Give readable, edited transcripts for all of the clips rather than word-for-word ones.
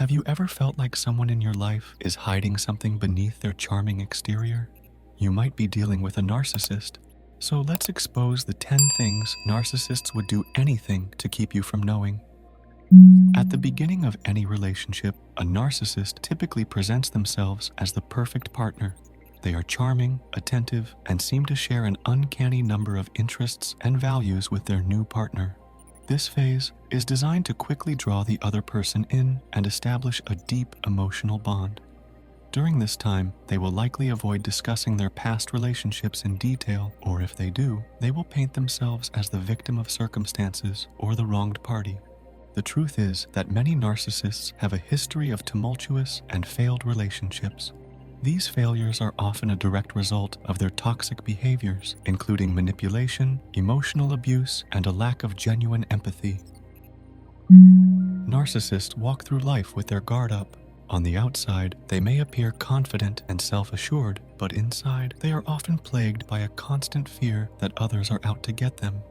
Have you ever felt like someone in your life is hiding something beneath their charming exterior? You might be dealing with a narcissist. So let's expose the 10 things narcissists would do anything to keep you from knowing. At the beginning of any relationship, a narcissist typically presents themselves as the perfect partner. They are charming, attentive, and seem to share an uncanny number of interests and values with their new partner. This phase is designed to quickly draw the other person in and establish a deep emotional bond. During this time, they will likely avoid discussing their past relationships in detail, or if they do, they will paint themselves as the victim of circumstances or the wronged party. The truth is that many narcissists have a history of tumultuous and failed relationships. These failures are often a direct result of their toxic behaviors, including manipulation, emotional abuse, and a lack of genuine empathy. Narcissists walk through life with their guard up. On the outside, they may appear confident and self-assured, but inside, they are often plagued by a constant fear that others are out to get them.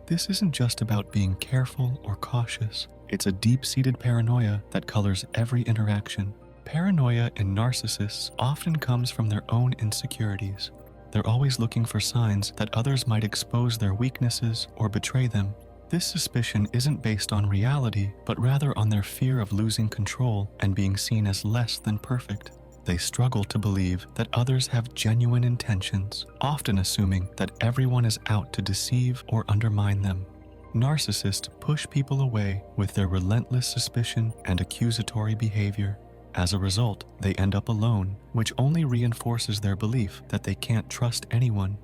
This isn't just about being careful or cautious. It's a deep-seated paranoia that colors every interaction. Paranoia in narcissists often comes from their own insecurities. They're always looking for signs that others might expose their weaknesses or betray them. This suspicion isn't based on reality, but rather on their fear of losing control and being seen as less than perfect. They struggle to believe that others have genuine intentions, often assuming that everyone is out to deceive or undermine them. Narcissists push people away with their relentless suspicion and accusatory behavior. As a result, they end up alone, which only reinforces their belief that they can't trust anyone.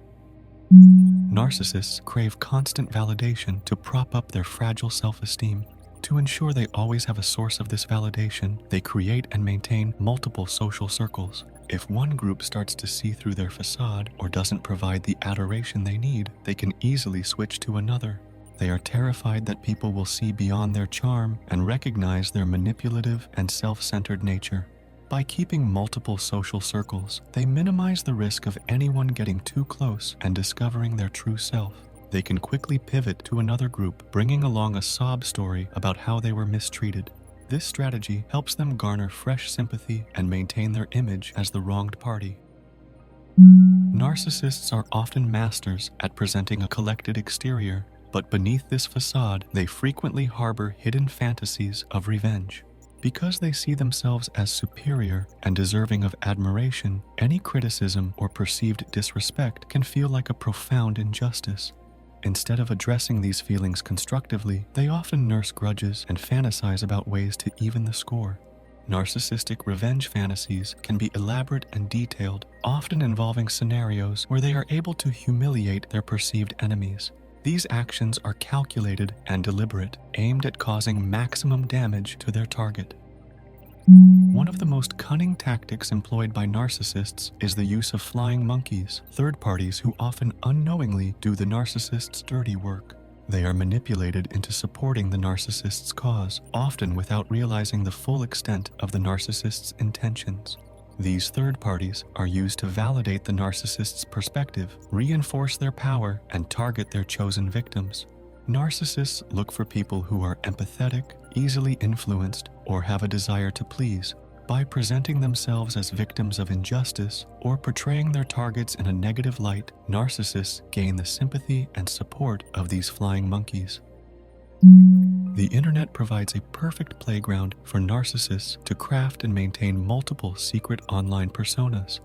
Narcissists crave constant validation to prop up their fragile self-esteem. To ensure they always have a source of this validation, they create and maintain multiple social circles. If one group starts to see through their facade or doesn't provide the adoration they need, they can easily switch to another. They are terrified that people will see beyond their charm and recognize their manipulative and self-centered nature. By keeping multiple social circles, they minimize the risk of anyone getting too close and discovering their true self. They can quickly pivot to another group, bringing along a sob story about how they were mistreated. This strategy helps them garner fresh sympathy and maintain their image as the wronged party. Narcissists are often masters at presenting a collected exterior, but beneath this facade, they frequently harbor hidden fantasies of revenge. Because they see themselves as superior and deserving of admiration, any criticism or perceived disrespect can feel like a profound injustice. Instead of addressing these feelings constructively, they often nurse grudges and fantasize about ways to even the score. Narcissistic revenge fantasies can be elaborate and detailed, often involving scenarios where they are able to humiliate their perceived enemies. These actions are calculated and deliberate, aimed at causing maximum damage to their target. One of the most cunning tactics employed by narcissists is the use of flying monkeys, third parties who often unknowingly do the narcissist's dirty work. They are manipulated into supporting the narcissist's cause, often without realizing the full extent of the narcissist's intentions. These third parties are used to validate the narcissist's perspective, reinforce their power, and target their chosen victims. Narcissists look for people who are empathetic, easily influenced, or have a desire to please. By presenting themselves as victims of injustice or portraying their targets in a negative light, narcissists gain the sympathy and support of these flying monkeys. The internet provides a perfect playground for narcissists to craft and maintain multiple secret online personas.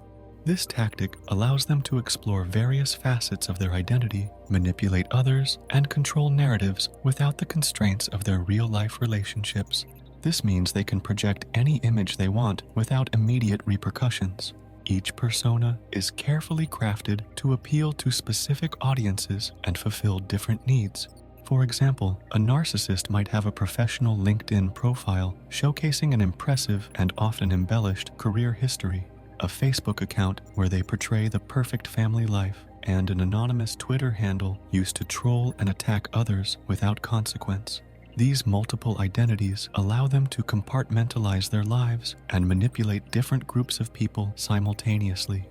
This tactic allows them to explore various facets of their identity, manipulate others, and control narratives without the constraints of their real-life relationships. This means they can project any image they want without immediate repercussions. Each persona is carefully crafted to appeal to specific audiences and fulfill different needs. For example, a narcissist might have a professional LinkedIn profile showcasing an impressive and often embellished career history, a Facebook account where they portray the perfect family life, and an anonymous Twitter handle used to troll and attack others without consequence. These multiple identities allow them to compartmentalize their lives and manipulate different groups of people simultaneously.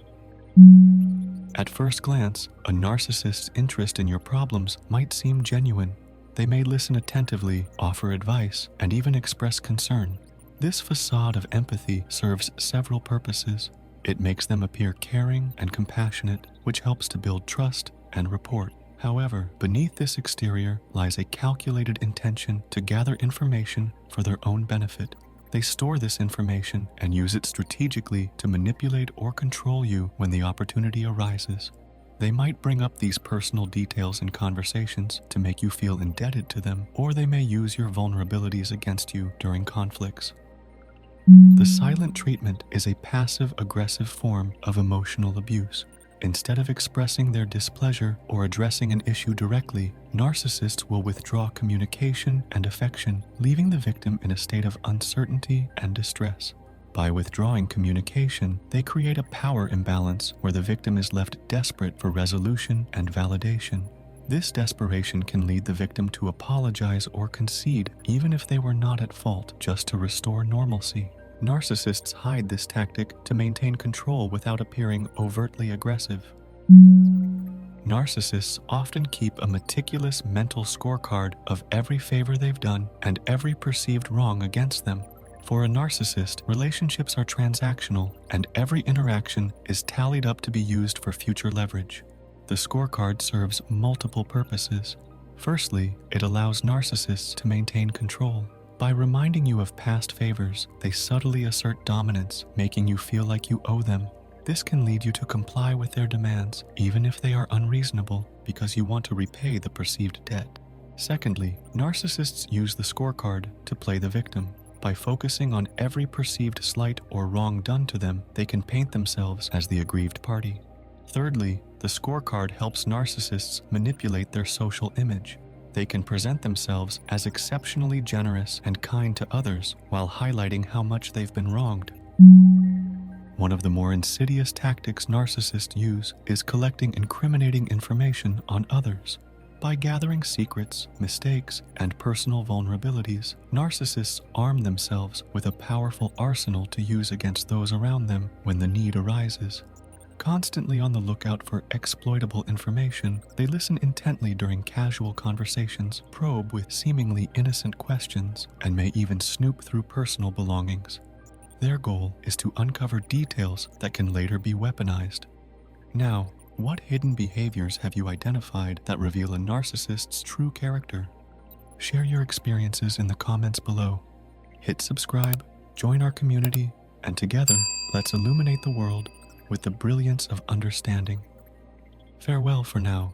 At first glance, a narcissist's interest in your problems might seem genuine. They may listen attentively, offer advice, and even express concern. This facade of empathy serves several purposes. It makes them appear caring and compassionate, which helps to build trust and rapport. However, beneath this exterior lies a calculated intention to gather information for their own benefit. They store this information and use it strategically to manipulate or control you when the opportunity arises. They might bring up these personal details in conversations to make you feel indebted to them, or they may use your vulnerabilities against you during conflicts. The silent treatment is a passive-aggressive form of emotional abuse. Instead of expressing their displeasure or addressing an issue directly, narcissists will withdraw communication and affection, leaving the victim in a state of uncertainty and distress. By withdrawing communication, they create a power imbalance where the victim is left desperate for resolution and validation. This desperation can lead the victim to apologize or concede, even if they were not at fault, just to restore normalcy. Narcissists hide this tactic to maintain control without appearing overtly aggressive. Narcissists often keep a meticulous mental scorecard of every favor they've done and every perceived wrong against them. For a narcissist, relationships are transactional, and every interaction is tallied up to be used for future leverage. The scorecard serves multiple purposes. Firstly, it allows narcissists to maintain control. By reminding you of past favors, they subtly assert dominance, making you feel like you owe them. This can lead you to comply with their demands, even if they are unreasonable, because you want to repay the perceived debt. Secondly, narcissists use the scorecard to play the victim. By focusing on every perceived slight or wrong done to them, they can paint themselves as the aggrieved party. Thirdly, the scorecard helps narcissists manipulate their social image. They can present themselves as exceptionally generous and kind to others while highlighting how much they've been wronged. One of the more insidious tactics narcissists use is collecting incriminating information on others. By gathering secrets, mistakes, and personal vulnerabilities, narcissists arm themselves with a powerful arsenal to use against those around them when the need arises. Constantly on the lookout for exploitable information, they listen intently during casual conversations, probe with seemingly innocent questions, and may even snoop through personal belongings. Their goal is to uncover details that can later be weaponized. Now, what hidden behaviors have you identified that reveal a narcissist's true character? Share your experiences in the comments below. Hit subscribe, join our community, and together, let's illuminate the world with the brilliance of understanding. Farewell for now.